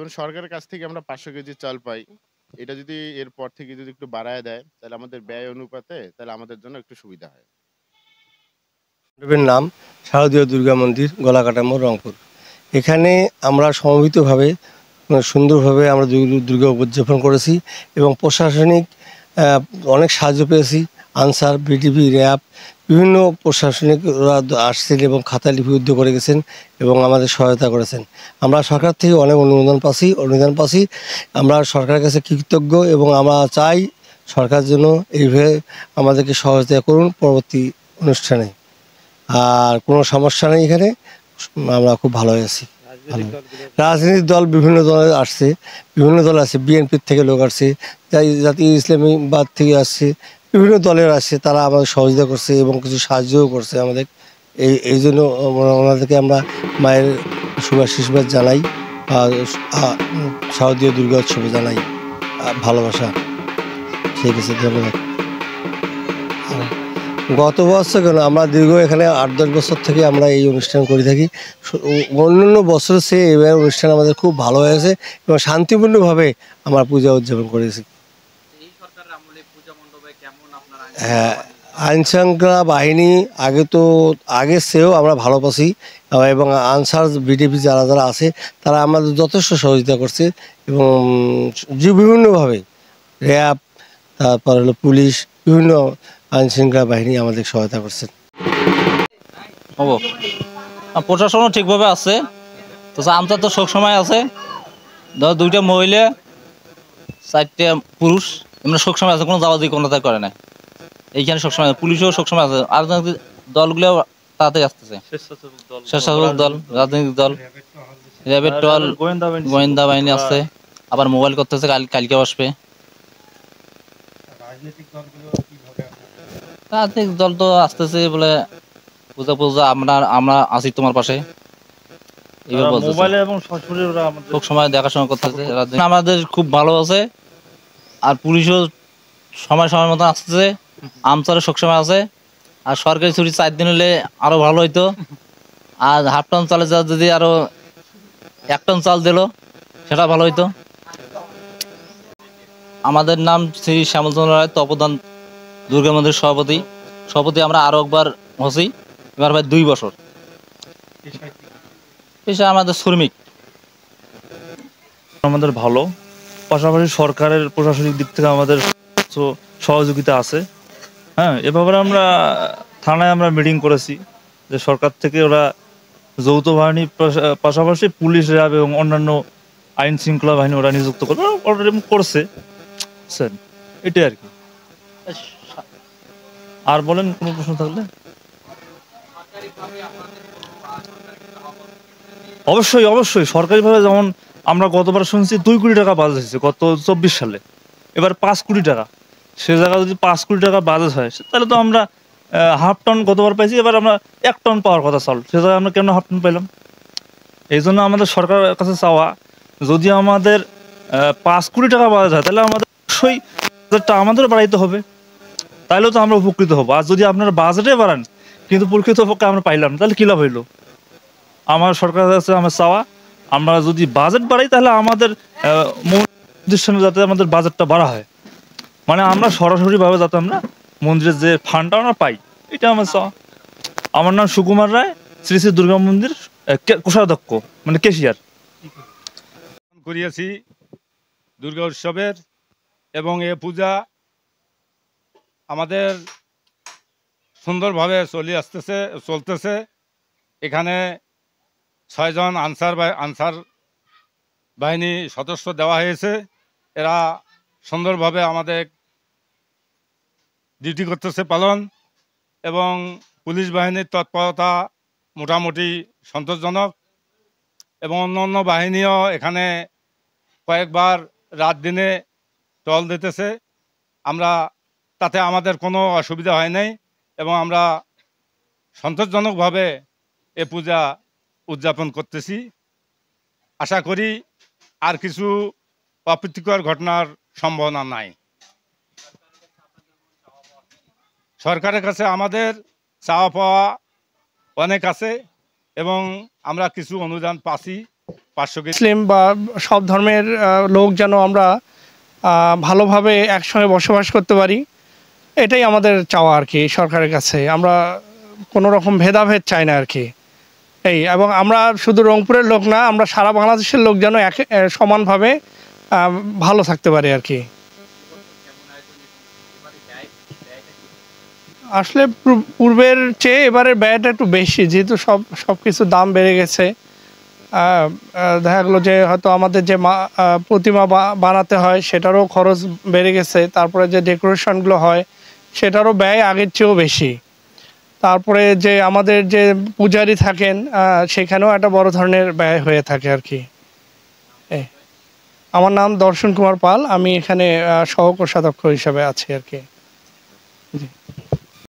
ধরুন সরকারের কাছ থেকে আমরা ৫০০ কেজি চাল পাই। এটা যদি এরপর থেকে যদি একটু বাড়ায়া দেয়, তাহলে আমাদের ব্যয় অনুপাতে তাহলে আমাদের জন্য একটু সুবিধা হয়। মণ্ডপের নাম শারদীয় দুর্গা মন্দির, গলাকাটা মোড়, রংপুর। এখানে আমরা সমবেতভাবে সুন্দরভাবে আমরা দুর্গা উদযাপন করেছি এবং প্রশাসনিক অনেক সাহায্য পেয়েছি। আনসার, বিটিভি, র্যাব বিভিন্ন প্রশাসনিকরা আসছেন এবং খাতা লিপিবদ্ধ করে গেছেন এবং আমাদের সহায়তা করেছেন। আমরা সরকার থেকে অনেক অনুদান পাচ্ছি। আমরা সরকারের কাছে কৃতজ্ঞ এবং আমরা চাই সরকার যেন এইভাবে আমাদেরকে সহযোগিতা করুন পরবর্তী অনুষ্ঠানে। আর কোনো সমস্যা নেই এখানে, আমরা খুব ভালো আছি। রাজনৈতিক দল বিভিন্ন দলের আসছে, বিভিন্ন দল আছে, বিএনপির থেকে লোক আসছে, জাতীয় ইসলামীবাদ থেকে আসছে, বিভিন্ন দলের আসছে, তারা আমাদের সহযোগিতা করছে এবং কিছু সাহায্যও করছে আমাদের। এই জন্য ওনাদেরকে আমরা মায়ের শুভাশীর্বাদ জানাই, শারদীয় দুর্গা উৎসবে জানাই ভালোবাসা। ঠিক আছে, ধন্যবাদ। গত বছর কেন, আমরা দীর্ঘ এখানে ৮-১০ বছর থেকে আমরা এই অনুষ্ঠান করে থাকি। অন্যান্য বছরের চেয়ে এবার অনুষ্ঠান আমাদের খুব ভালো হয়েছে এবং শান্তিপূর্ণভাবে আমরা পূজা উদযাপন করেছি। হ্যাঁ, আইনশৃঙ্খলা বাহিনী আগের চেয়েও আমরা ভালো পাচ্ছি এবং আনসার, বিডিপি যারা আছে তারা আমাদের যথেষ্ট সহযোগিতা করছে এবং বিভিন্নভাবে র্যাব, তারপর হলো পুলিশ, বিভিন্ন আইনশৃঙ্খলা বাহিনী আমাদের সহায়তা করছেন। প্রশাসনও ঠিকভাবে আছে, তো আমতা তো সবসময় আছে। ধর 2টা মহিলা 4টে পুরুষ, এমনি সবসময় আছে, কোনো দাওয়াতি কোনো করে না। এইখানে সবসময় পুলিশও সবসময় আছে। আর দলগুলো তাড়াতাড়ি আসতেছে, স্বেচ্ছাসেবক দল, রাজনৈতিক দল, র্যাবের দল, গোয়েন্দা বাহিনী আছে, আবার মোবাইল করতেছে, কালকে আসবে। রাজনৈতিক দল তো আসতেছে বলে পূজা আমরা আছি তোমার পাশে, সব সময় দেখাশোনা করতেছে। আমাদের খুব ভালো আছে, আর পুলিশও সময় মতো আসতেছে, আমচারে সবসময় আছে। আর সরকারি ছুটি 4 দিন হলে আরো ভালো হইতো। আর হাফ টন চালে যদি আরো 1 টন চাল দিল সেটা ভালো হইতো। আমাদের নাম শ্রী শ্যামলচন্দ্র রায়, তপদান দুর্গা মন্দির সভাপতি। আমরা আরো একবার হচ্ছি, এবার ভাই 2 বছর। পেশা আমাদের শ্রমিক। আমাদের ভালো, পাশাপাশি সরকারের প্রশাসনিক দিক থেকে আমাদের সহযোগিতা আছে। হ্যাঁ, এভাবে আমরা থানায় আমরা মিটিং করেছি যে সরকার থেকে ওরা যৌথ বাহিনী পাশাপাশি পুলিশ, র্যাব এবং অন্যান্য আইন শৃঙ্খলা বাহিনী ওরা নিযুক্ত করবে, অলরেডি করছে স্যার। এটাই আর কি। আর বলেন কোনো প্রশ্ন থাকলে। অবশ্যই সরকারিভাবে, যেমন আমরা গতবার শুনছি 2 কোটি টাকা বাজেট হয়েছে গত 24 সালে, এবার 5 কোটি টাকা। সে জায়গায় যদি 5 কোটি টাকা বাজেট হয়, তাহলে তো আমরা হাফ টন গতবার পাইছি, এবার আমরা 1 টন পাওয়ার কথা চাল, সে জায়গায় আমরা কেন হাফ টন পাইলাম? এই জন্য আমাদের সরকারের কাছে চাওয়া, যদি আমাদের 5 কোটি টাকা বাজেট হয়, তাহলে আমাদের অবশ্যই বাজেটটা আমাদেরও বাড়াইতে হবে, তাইলেও তো আমরা উপকৃত হবো। আর যদি আপনারা বাজেটে বাড়ান কিন্তু প্রকৃতপক্ষে আমরা পাইলাম, তাহলে কী লাভ হইলো? আমার সরকারের কাছে আমার চাওয়া, আমরা যদি বাজেট বাড়াই তাহলে আমাদের প্রতিষ্ঠানে যাতে আমাদের বাজেটটা বাড়া হয়, মানে আমরা সরাসরিভাবে যাতে আমরা মন্দিরের যে ফান্ডটা আমরা পাই, এটা আমার চাওয়া। আমার নাম সুকুমার রায়, শ্রী শ্রী দুর্গা মন্দির কোষাধ্যক্ষ, মানে কেশিয়ার। করিয়াছি দুর্গা উৎসবের, এবং এ পূজা আমাদের সুন্দরভাবে চলতেছে। এখানে 6 জন আনসার বাহিনী সদস্য দেওয়া হয়েছে। এরা সুন্দরভাবে আমাদের ডিউটি করতেছে পালন, এবং পুলিশ বাহিনীর তৎপরতা মোটামুটি সন্তোষজনক, এবং অন্য বাহিনীও এখানে কয়েকবার রাত দিনে টহল দিতেছে। তাতে আমাদের কোনো অসুবিধা হয় নাই, এবং আমরা সন্তোষজনকভাবে এ পূজা উদযাপন করতেছি। আশা করি আর কিছু অপ্রীতিকর ঘটনার সম্ভাবনা নাই। সরকারের কাছে আমাদের চাওয়া পাওয়া অনেক আছে, এবং আমরা কিছু অনুদান 500 কেজি মুসলিম বা সব ধর্মের লোক যেন আমরা ভালোভাবে একসঙ্গে বসবাস করতে পারি, এটাই আমাদের চাওয়া আর কি সরকারের কাছে। আমরা কোনো রকম ভেদাভেদ চাই না আর কি। এবং আমরা শুধু রংপুরের লোক না, আমরা সারা বাংলাদেশের লোক যেন সমানভাবে ভালো থাকতে পারি আর কি। আসলে পূর্বের চেয়ে এবারের ব্যয়টা একটু বেশি, যেহেতু সব কিছুর দাম বেড়ে গেছে। দেখা গেলো যে হয়তো আমাদের যে প্রতিমা বানাতে হয় সেটারও খরচ বেড়ে গেছে, তারপরে যে ডেকোরেশনগুলো হয় সেটারও ব্যয় আগের চেয়েও বেশি। তারপরে যে আমাদের যে পূজারি থাকেন সেখানেও একটা বড় ধরনের ব্যয় হয়ে থাকে আর কি। আমার নাম দর্শন কুমার পাল, আমি এখানে সহকোষাধ্যক্ষ হিসাবে আছি আর কি। জি।